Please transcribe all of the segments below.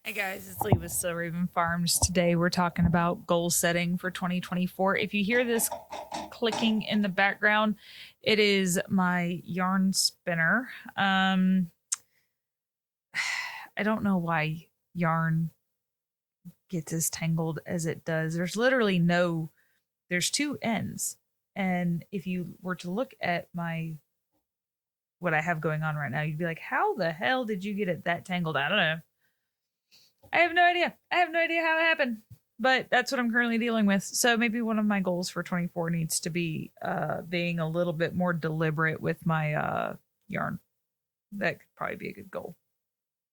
Hey guys, it's Lee with Still Raven Farms. Today we're talking about goal setting for 2024. If you hear this clicking in the background, it is my yarn spinner. I don't know why yarn gets as tangled as it does. There's two ends. And if you were to look at what I have going on right now, you'd be like, how the hell did you get it that tangled? I don't know. I have no idea. I have no idea how it happened, but that's what I'm currently dealing with. So maybe one of my goals for 24 needs to be being a little bit more deliberate with my yarn. That could probably be a good goal.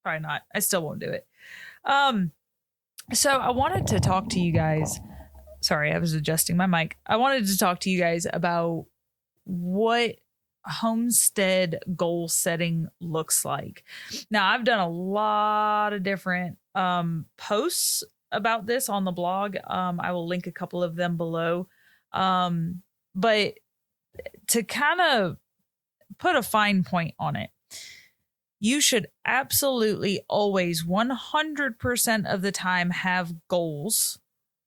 Probably not. I still won't do it. So I wanted to talk to you guys. Sorry, I was adjusting my mic. I wanted to talk to you guys about what homestead goal setting looks like. Now, I've done a lot of different posts about this on the blog. I will link a couple of them below. But to kind of put a fine point on it, you should absolutely always 100% of the time have goals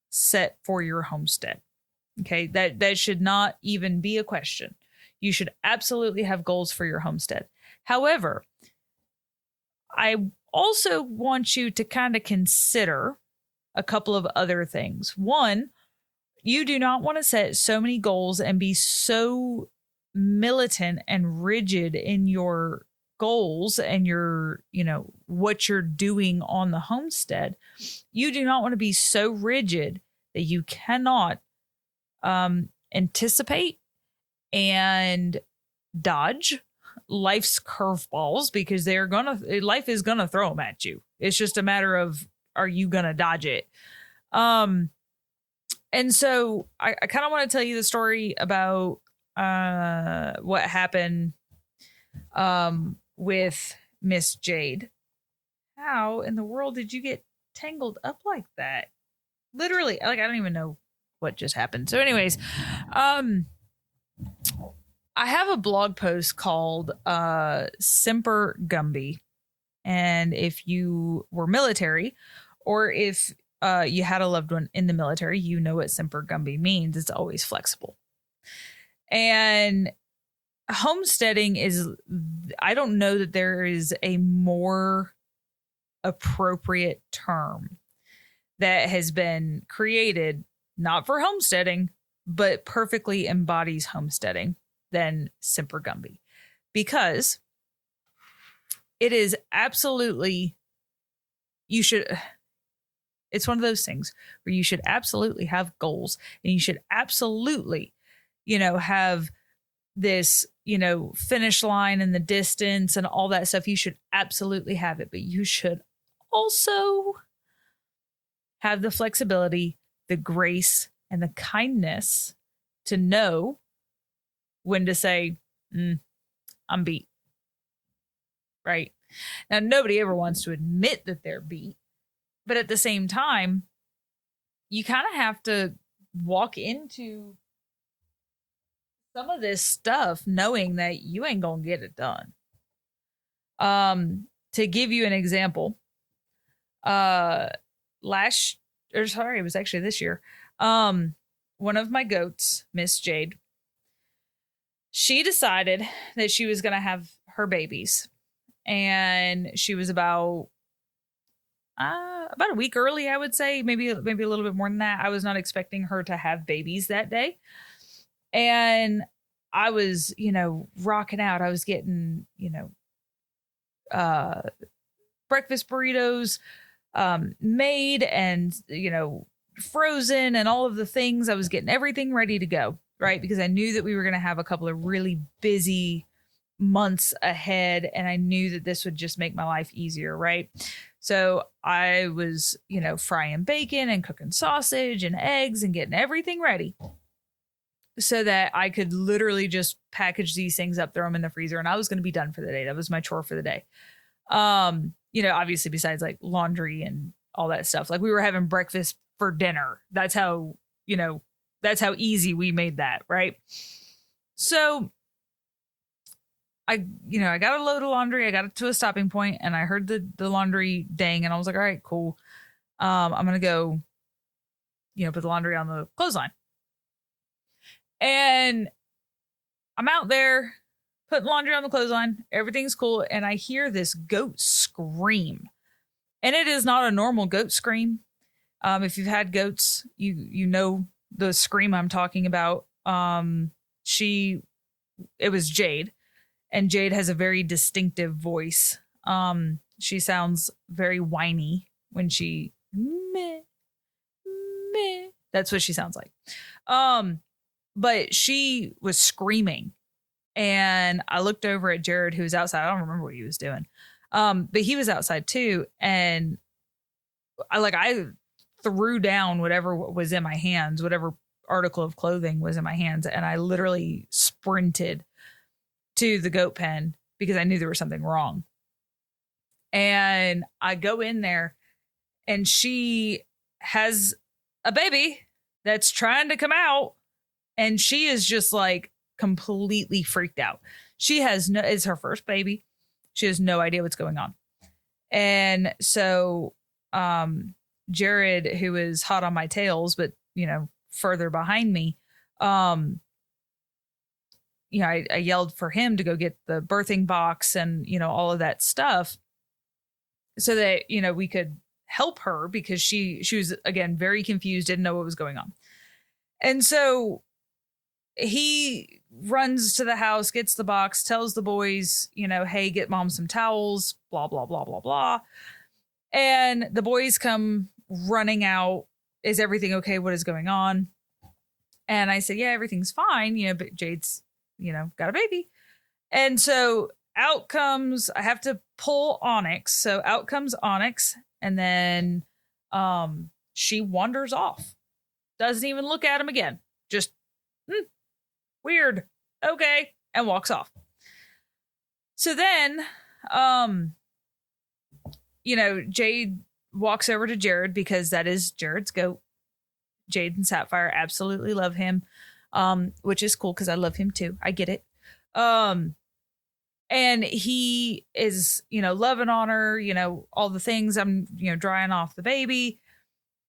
set for your homestead. Okay, that should not even be a question. You should absolutely have goals for your homestead. However, I also want you to kind of consider a couple of other things. One, you do not want to set so many goals and be so militant and rigid in your goals and what you're doing on the homestead. You do not want to be so rigid that you cannot anticipate and dodge life's curveballs, because life is gonna throw them at you. It's just a matter of, are you gonna dodge it? And so I kind of want to tell you the story about what happened with Miss Jade. How in the world did you get tangled up like that? Literally, like, I don't even know what just happened. So anyways, I have a blog post called Semper Gumby. And if you were military, or if you had a loved one in the military, you know what Semper Gumby means. It's always flexible. And homesteading is, I don't know that there is a more appropriate term that has been created, not for homesteading, but perfectly embodies homesteading than Semper Gumby, because it is absolutely, it's one of those things where you should absolutely have goals, and you should absolutely, have this, finish line in the distance and all that stuff. You should absolutely have it, but you should also have the flexibility, the grace, and the kindness to know when to say, I'm beat. Right? Now, nobody ever wants to admit that they're beat, but at the same time, you kind of have to walk into some of this stuff knowing that you ain't gonna get it done. To give you an example, it was actually this year. One of my goats, Miss Jade, she decided that she was going to have her babies, and she was about a week early, I would say, maybe a little bit more than that. I was not expecting her to have babies that day. And I was, rocking out. I was getting, breakfast burritos made and, frozen and all of the things. I was getting everything ready to go, right? Because I knew that we were going to have a couple of really busy months ahead, and I knew that this would just make my life easier, right? So I was, frying bacon and cooking sausage and eggs and getting everything ready so that I could literally just package these things up, throw them in the freezer, and I was going to be done for the day. That was my chore for the day. Obviously besides like laundry and all that stuff, like we were having breakfast for dinner. That's how easy we made that, right? So I got a load of laundry. I got it to a stopping point and I heard the laundry dang and I was like, all right, cool. I'm going to go, put the laundry on the clothesline. And I'm out there putting laundry on the clothesline. Everything's cool. And I hear this goat scream. And it is not a normal goat scream. If you've had goats, you know the scream I'm talking about. It was Jade. And Jade has a very distinctive voice. She sounds very whiny when she meh, meh. That's what she sounds like. But she was screaming. And I looked over at Jared, who was outside. I don't remember what he was doing. But he was outside too. And I threw down whatever was in my hands, whatever article of clothing was in my hands. And I literally sprinted to the goat pen because I knew there was something wrong. And I go in there and she has a baby that's trying to come out. And she is just like completely freaked out. It's her first baby. She has no idea what's going on. And so, Jared, who is hot on my tails, but, further behind me, I yelled for him to go get the birthing box and, all of that stuff so that, we could help her because she was, again, very confused, didn't know what was going on. And so he runs to the house, gets the box, tells the boys, hey, get mom some towels, blah, blah, blah, blah, blah. And the boys come running out. Is everything okay? What is going on? And I said, yeah, everything's fine. But Jade's, got a baby. And so out comes, I have to pull Onyx. So out comes Onyx. And then she wanders off. Doesn't even look at him again. Just, weird. Okay. And walks off. So then, Jade walks over to Jared because that is Jared's goat. Jade and Sapphire absolutely love him, which is cool because I love him too. I get it. And he is, loving on her, all the things. I'm, drying off the baby.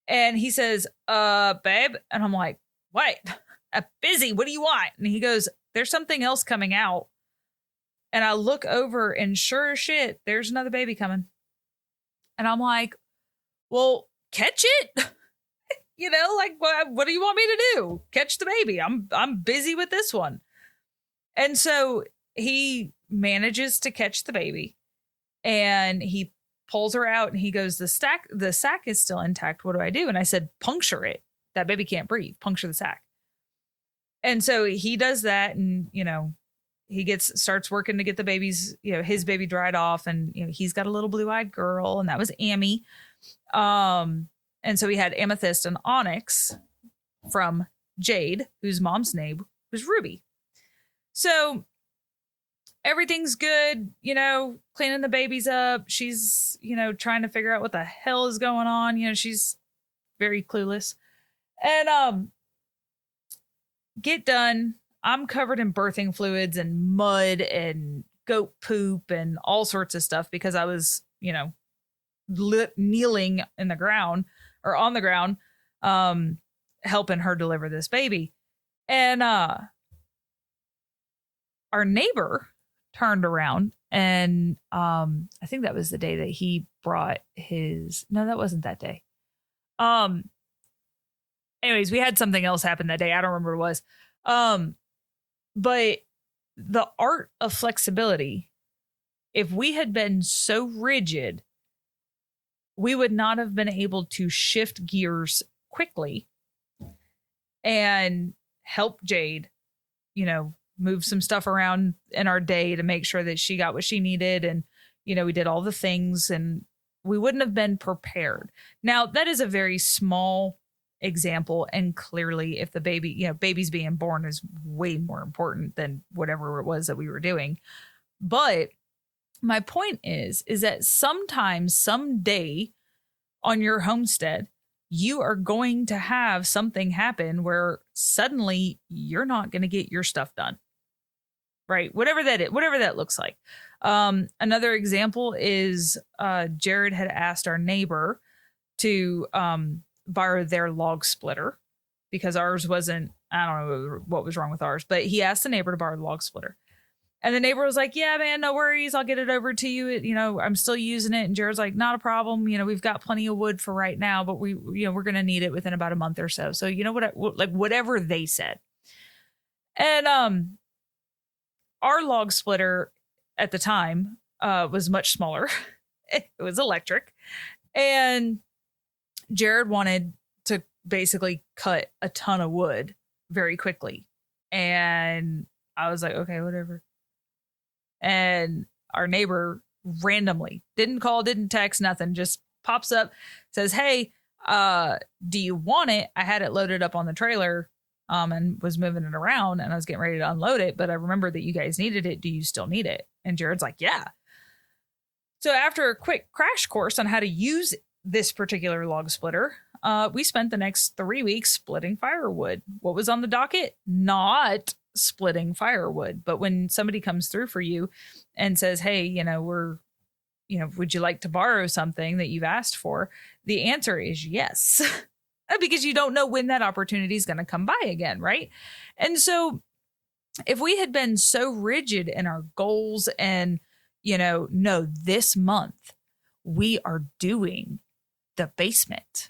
And he says, babe. And I'm like, what? I'm busy. What do you want? And he goes, there's something else coming out. And I look over and sure as shit, there's another baby coming. And I'm like, well, catch it. What do you want me to do? Catch the baby. I'm busy with this one. And so he manages to catch the baby and he pulls her out and he goes, the sack is still intact. What do I do? And I said, puncture it. That baby can't breathe. Puncture the sack. And so he does that and, he starts working to get the baby's, his baby dried off and, he's got a little blue-eyed girl and that was Amy. And so we had Amethyst and Onyx from Jade, whose mom's name was Ruby. So everything's good, cleaning the babies up. She's, trying to figure out what the hell is going on. She's very clueless. And get done. I'm covered in birthing fluids and mud and goat poop and all sorts of stuff because I was, kneeling in the ground or on the ground, helping her deliver this baby. And our neighbor turned around and I think that was the day that he brought no, that wasn't that day. Anyways, we had something else happen that day. I don't remember what it was. But the art of flexibility, if we had been so rigid, we would not have been able to shift gears quickly and help Jade, move some stuff around in our day to make sure that she got what she needed. And, we did all the things and we wouldn't have been prepared. Now, that is a very small example. And clearly, if the baby, babies being born is way more important than whatever it was that we were doing. But my point is that sometimes, someday on your homestead, you are going to have something happen where suddenly you're not going to get your stuff done. right? Whatever that looks like. Another example is Jared had asked our neighbor to borrow their log splitter because ours wasn't, I don't know what was wrong with ours, but he asked the neighbor to borrow the log splitter. And the neighbor was like, yeah, man, no worries. I'll get it over to you. I'm still using it. And Jared's like, not a problem. We've got plenty of wood for right now, but we're going to need it within about a month or so. So, whatever they said. And our log splitter at the time was much smaller. It was electric. And Jared wanted to basically cut a ton of wood very quickly. And I was like, okay, whatever. And our neighbor randomly didn't call, didn't text, nothing, just pops up, says, hey, do you want it? I had it loaded up on the trailer and was moving it around and I was getting ready to unload it. But I remember that you guys needed it. Do you still need it? And Jared's like, yeah. So after a quick crash course on how to use this particular log splitter, we spent the next 3 weeks splitting firewood. What was on the docket? Not splitting firewood. But when somebody comes through for you and says, hey, would you like to borrow something that you've asked for? The answer is yes, because you don't know when that opportunity is going to come by again, right? And so if we had been so rigid in our goals and, no, this month we are doing the basement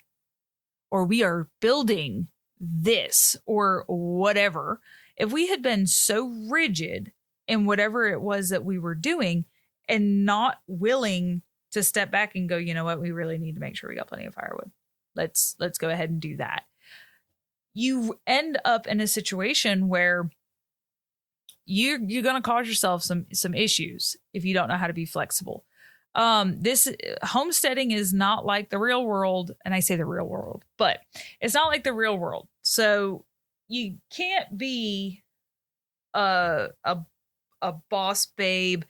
or we are building this or whatever, if we had been so rigid in whatever it was that we were doing and not willing to step back and go, you know what, we really need to make sure we got plenty of firewood. Let's go ahead and do that. You end up in a situation where you're going to cause yourself some issues if you don't know how to be flexible. This homesteading is not like the real world. And I say the real world, but it's not like the real world. So you can't be a boss babe,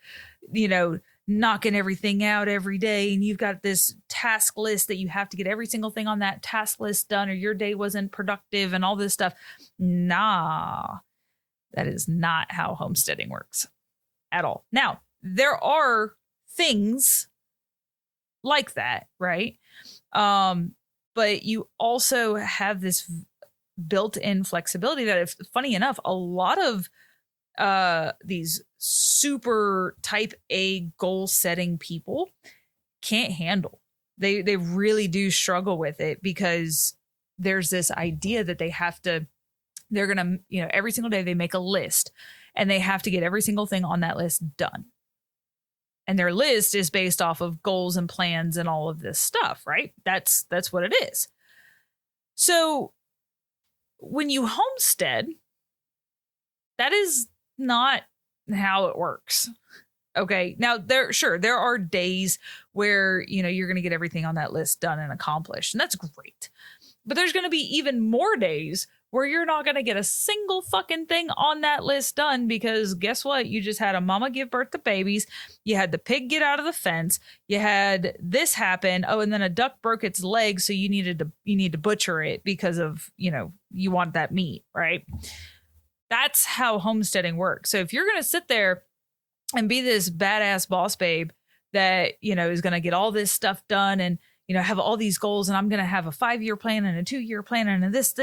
knocking everything out every day. And you've got this task list that you have to get every single thing on that task list done or your day wasn't productive and all this stuff. Nah, that is not how homesteading works at all. Now, there are things like that, right? But you also have this built-in flexibility that, if funny enough, a lot of these super type A goal setting people can't handle. They really do struggle with it because there's this idea that they're going to, every single day they make a list and they have to get every single thing on that list done. And their list is based off of goals and plans and all of this stuff, right? That's what it is. So when you homestead, that is not how it works. Okay. Now there are days where, you're going to get everything on that list done and accomplished, and that's great. But there's going to be even more days where you're not going to get a single fucking thing on that list done because guess what? You just had a mama give birth to babies. You had the pig get out of the fence. You had this happen. Oh, and then a duck broke its leg. So you need to butcher it because of, you want that meat, right? That's how homesteading works. So if you're going to sit there and be this badass boss babe that, is going to get all this stuff done and, have all these goals and I'm going to have a 5-year plan and a 2-year plan and this.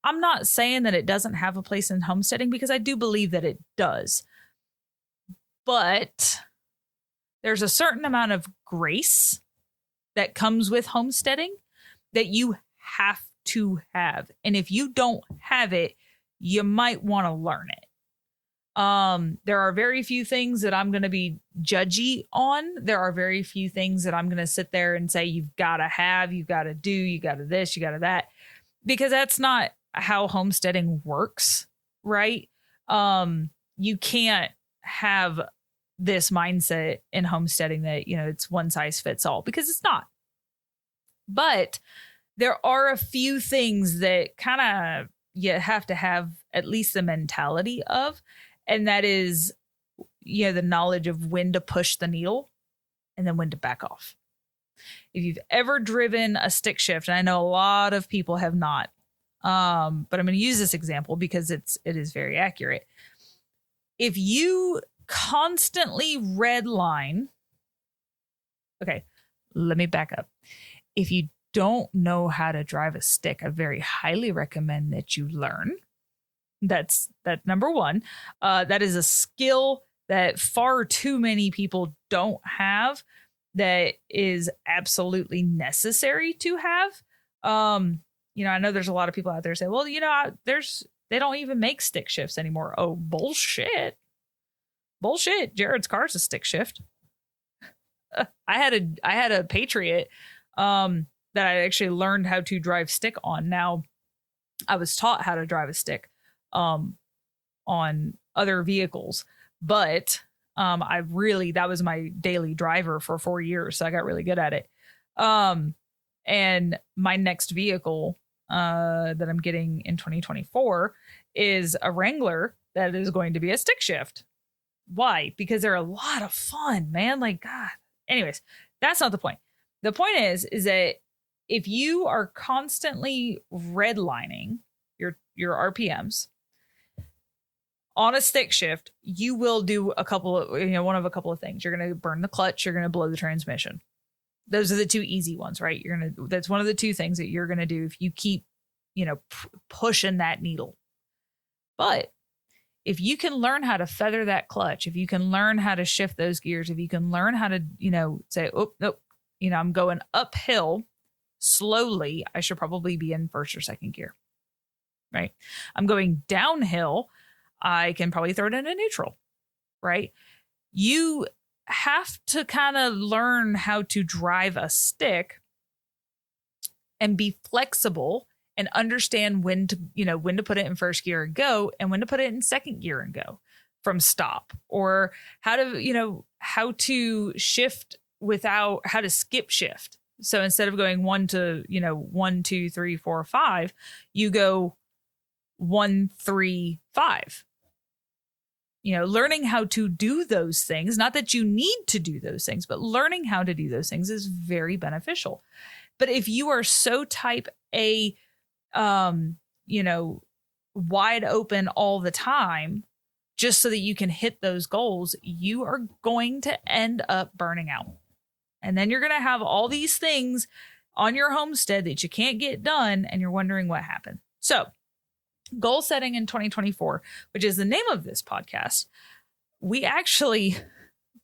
I'm not saying that it doesn't have a place in homesteading because I do believe that it does. But there's a certain amount of grace that comes with homesteading that you have to have. And if you don't have it, you might want to learn it. There are very few things that I'm going to be judgy on. There are very few things that I'm going to sit there and say, you've got to have, you've got to do, you got to this, you got to that, because that's not how homesteading works, right? You can't have this mindset in homesteading that, it's one size fits all, because it's not. But there are a few things that kind of you have to have at least the mentality of. And that is, the knowledge of when to push the needle and then when to back off. If you've ever driven a stick shift, and I know a lot of people have not, but I'm going to use this example because it is very accurate. if you constantly redline, okay, let me back up. If you don't know how to drive a stick, I very highly recommend that you learn. That's number one. That is a skill that far too many people don't have, that is absolutely necessary to have. I know there's a lot of people out there say, well, they don't even make stick shifts anymore. Oh, bullshit. Jared's car's a stick shift. I had a Patriot that I actually learned how to drive stick on. Now, I was taught how to drive a stick on other vehicles, but that was my daily driver for 4 years, so I got really good at it. And my next vehicle that I'm getting in 2024 is a Wrangler that is going to be a stick shift. Why? Because they're a lot of fun, man. Like, God. Anyways, that's not the point. The point is that if you are constantly redlining your RPMs on a stick shift, you will do one of a couple of things. You're going to burn the clutch. You're going to blow the transmission. Those are the two easy ones, right? That's one of the two things that you're going to do if you keep, pushing that needle. But if you can learn how to feather that clutch, if you can learn how to shift those gears, if you can learn how to, say, oh, nope, I'm going uphill slowly, I should probably be in first or second gear, right? I'm going downhill, I can probably throw it into neutral, right? You have to kind of learn how to drive a stick and be flexible and understand when to put it in first gear and go, and when to put it in second gear and go from stop, or how to shift how to skip shift. So instead of going 1 2 3 4 5, you go 1 3 5. Learning how to do those things, not that you need to do those things, but learning how to do those things is very beneficial. But if you are so type A, wide open all the time, just so that you can hit those goals, you are going to end up burning out. And then you're going to have all these things on your homestead that you can't get done, and you're wondering what happened. So, goal setting in 2024, which is the name of this podcast, we actually,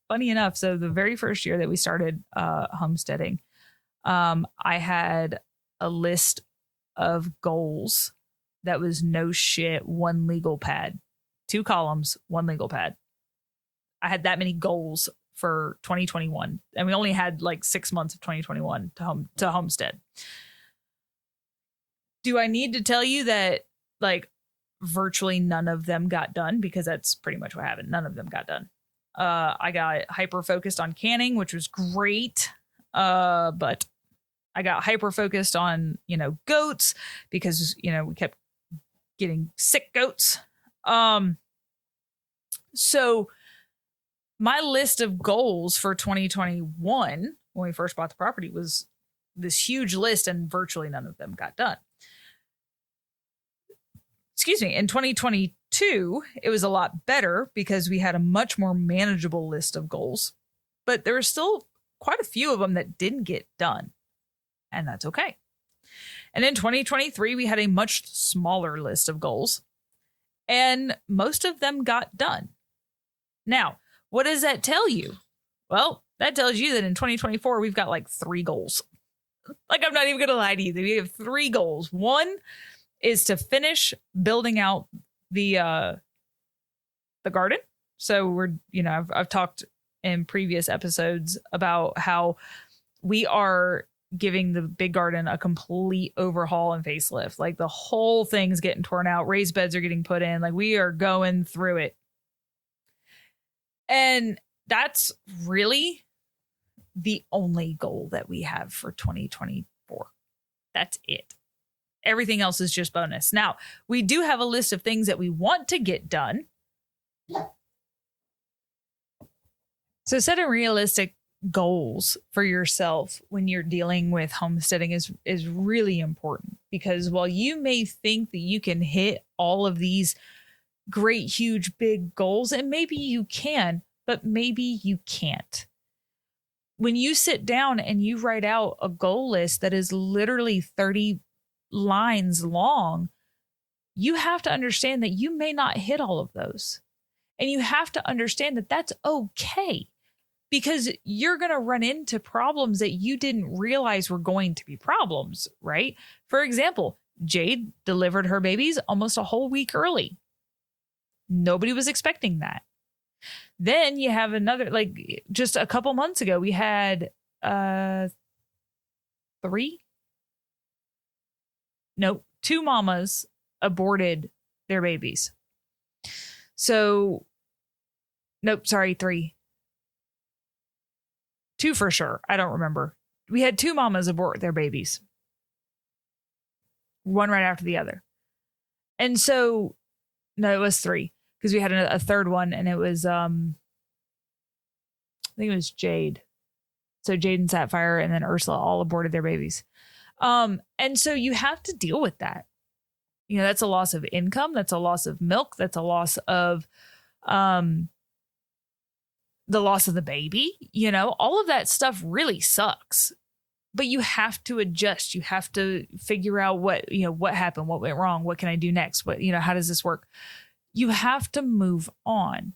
funny enough, so the very first year that we started homesteading, I had a list of goals that was no shit, 1 legal pad, 2 columns, 1 legal pad. I had that many goals for 2021, and we only had like 6 months of 2021 to homestead. Do I need to tell you that like virtually none of them got done? Because that's pretty much what happened. None of them got done. I got hyper focused on canning, which was great. But I got hyper focused on, goats, because, we kept getting sick goats. So my list of goals for 2021, when we first bought the property, was this huge list, and virtually none of them got done. Excuse me. In 2022, it was a lot better because we had a much more manageable list of goals, but there were still quite a few of them that didn't get done, and that's okay. And in 2023, we had a much smaller list of goals, and most of them got done. Now, what does that tell you? Well, that tells you that in 2024, we've got like 3 goals. Like, I'm not even going to lie to you. We have 3 goals. One is to finish building out the garden. So I've talked in previous episodes about how we are giving the big garden a complete overhaul and facelift. Like, the whole thing's getting torn out. Raised beds are getting put in. Like, we are going through it. And that's really the only goal that we have for 2024. That's it. Everything else is just bonus. Now, we do have a list of things that we want to get done. So setting realistic goals for yourself when you're dealing with homesteading is really important, because while you may think that you can hit all of these great, huge, big goals. And maybe you can, but maybe you can't. When you sit down and you write out a goal list that is literally 30 lines long, you have to understand that you may not hit all of those. And you have to understand that that's okay, because you're going to run into problems that you didn't realize were going to be problems, right? For example, Jade delivered her babies almost a whole week early. Nobody was expecting that. Then you have another, like just a couple months ago, we had 2 mamas aborted their babies. So, nope, sorry, 3. 2 for sure. I don't remember. We had 2 mamas abort their babies. One right after the other. And so, no, it was 3. Because we had a third one, and it was, I think it was Jade. So Jade and Sapphire and then Ursula all aborted their babies. And so you have to deal with that. You know, that's a loss of income. That's a loss of milk. That's a loss of the loss of the baby. You know, all of that stuff really sucks. But you have to adjust. You have to figure out what happened, what went wrong, what can I do next? How does this work? You have to move on.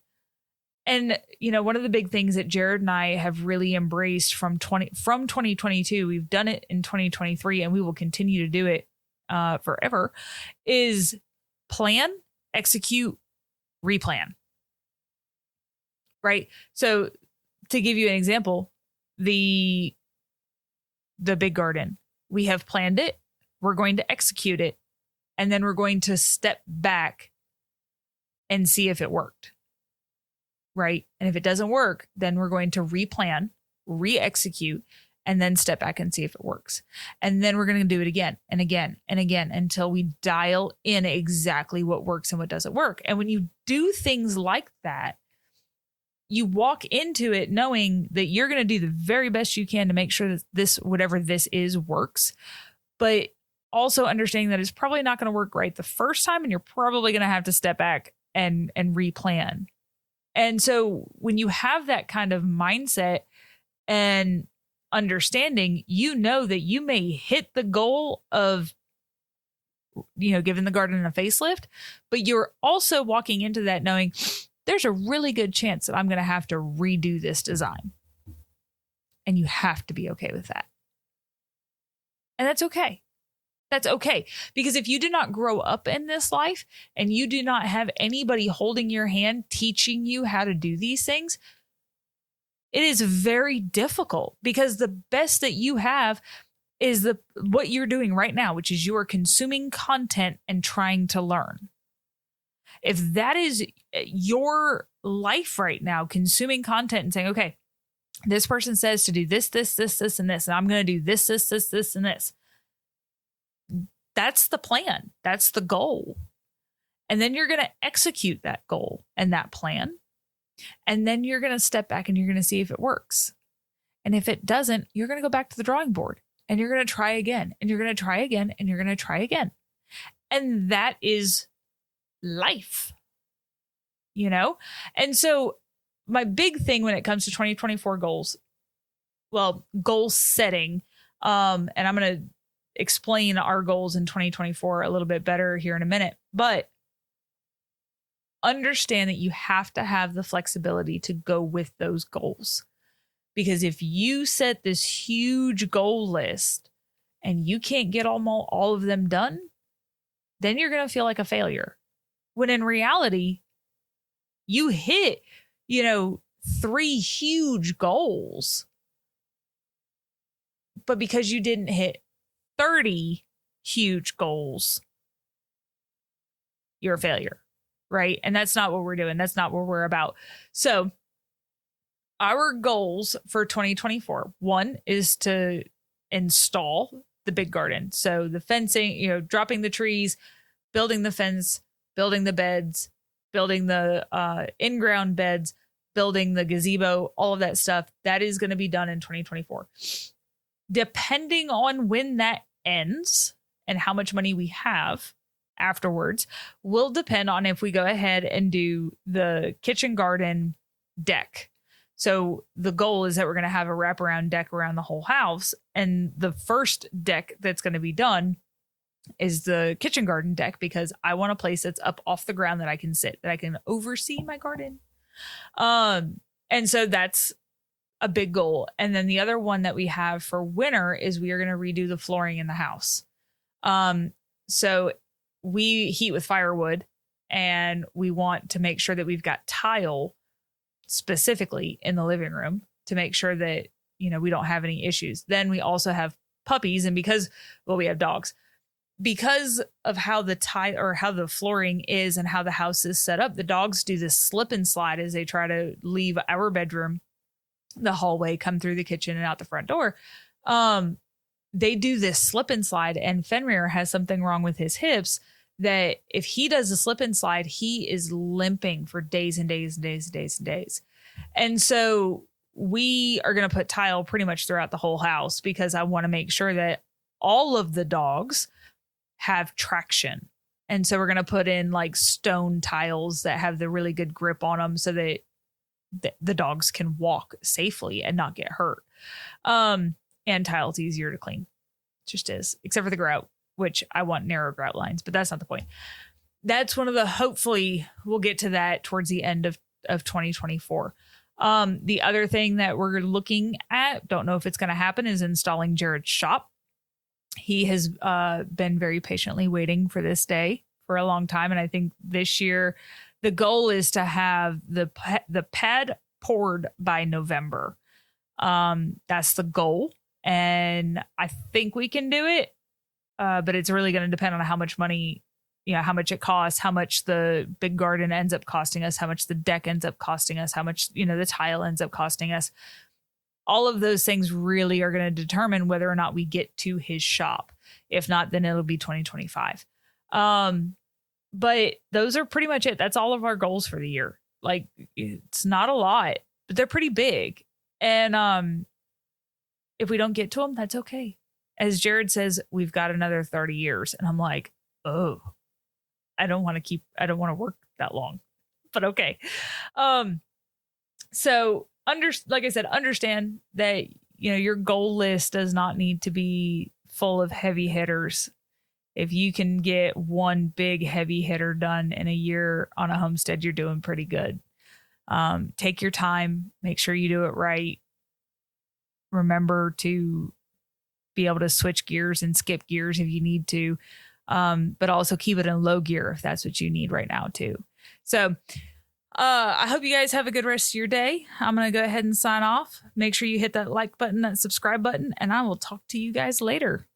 And, one of the big things that Jared and I have really embraced from 2022, we've done it in 2023, and we will continue to do it forever, is plan, execute, replan. Right? So to give you an example, the big garden, we have planned it, we're going to execute it, and then we're going to step back and see if it worked, right? And if it doesn't work, then we're going to replan, re-execute, and then step back and see if it works. And then we're going to do it again and again and again until we dial in exactly what works and what doesn't work. And when you do things like that, you walk into it knowing that you're going to do the very best you can to make sure that this, whatever this is, works. But also understanding that it's probably not going to work right the first time, and you're probably going to have to step back and replan. And so when you have that kind of mindset and understanding, you know that you may hit the goal of, giving the garden a facelift, but you're also walking into that knowing there's a really good chance that I'm going to have to redo this design. And you have to be okay with that. And that's okay. That's okay. Because if you do not grow up in this life and you do not have anybody holding your hand, teaching you how to do these things, it is very difficult, because the best that you have is what you're doing right now, which is you are consuming content and trying to learn. If that is your life right now, consuming content and saying, okay, this person says to do this, this, this, this, and this, and I'm going to do this, this, this, this, and this. That's the plan. That's the goal. And then you're going to execute that goal and that plan. And then you're going to step back and you're going to see if it works. And if it doesn't, you're going to go back to the drawing board and you're going to try again, and you're going to try again, and you're going to try again. And that is life, And so my big thing when it comes to 2024 goals, goal setting, and I'm going to explain our goals in 2024 a little bit better here in a minute, but understand that you have to have the flexibility to go with those goals. Because if you set this huge goal list and you can't get all of them done, then you're going to feel like a failure. When in reality, you hit, 3 huge goals, but because you didn't hit 30 huge goals, you're a failure, right? And that's not what we're doing. That's not what we're about. So our goals for 2024, one is to install the big garden. So the fencing, dropping the trees, building the fence, building the beds, building the in-ground beds, building the gazebo, all of that stuff, that is going to be done in 2024. Depending on when that ends and how much money we have, afterwards will depend on if we go ahead and do the kitchen garden deck. So the goal is that we're going to have a wraparound deck around the whole house. And the first deck that's going to be done is the kitchen garden deck, because I want a place that's up off the ground that I can sit, that I can oversee my garden. And so that's a big goal. And then the other one that we have for winter is we are going to redo the flooring in the house. So we heat with firewood, and we want to make sure that we've got tile specifically in the living room to make sure that, you know, we don't have any issues. Then we also have puppies, and because, well, we have dogs. Because of how the tile or how the flooring is and how the house is set up, the dogs do this slip and slide as they try to leave our bedroom, the hallway, come through the kitchen and out the front door. They do this slip and slide, and Fenrir has something wrong with his hips that if he does a slip and slide, he is limping for days and days and days and days and days. And so we are going to put tile pretty much throughout the whole house, because I want to make sure that all of the dogs have traction. And so we're going to put in like stone tiles that have the really good grip on them so that the dogs can walk safely and not get hurt. And tile's easier to clean. It just is, except for the grout, which I want narrow grout lines, but that's not the point. That's one of the, hopefully we'll get to that towards the end of 2024. The other thing that we're looking at, don't know if it's going to happen, is installing Jared's shop. He has been very patiently waiting for this day for a long time. And I think this year, the goal is to have the pad poured by November. That's the goal. And I think we can do it. But it's really going to depend on how much money, you know, how much it costs, how much the big garden ends up costing us, how much the deck ends up costing us, how much, you know, the tile ends up costing us. All of those things really are going to determine whether or not we get to his shop. If not, then it'll be 2025. But those are pretty much it. That's all of our goals for the year. Like, it's not a lot, but they're pretty big. And if we don't get to them, that's okay. As Jared says, we've got another 30 years. And I'm like, oh, I don't want to work that long, but okay. So like I said, understand that, you know, your goal list does not need to be full of heavy hitters. If you can get one big heavy hitter done in a year on a homestead, you're doing pretty good. Take your time, make sure you do it right. Remember to be able to switch gears and skip gears if you need to, but also keep it in low gear if that's what you need right now too. So I hope you guys have a good rest of your day. I'm going to go ahead and sign off. Make sure you hit that like button, that subscribe button, and I will talk to you guys later.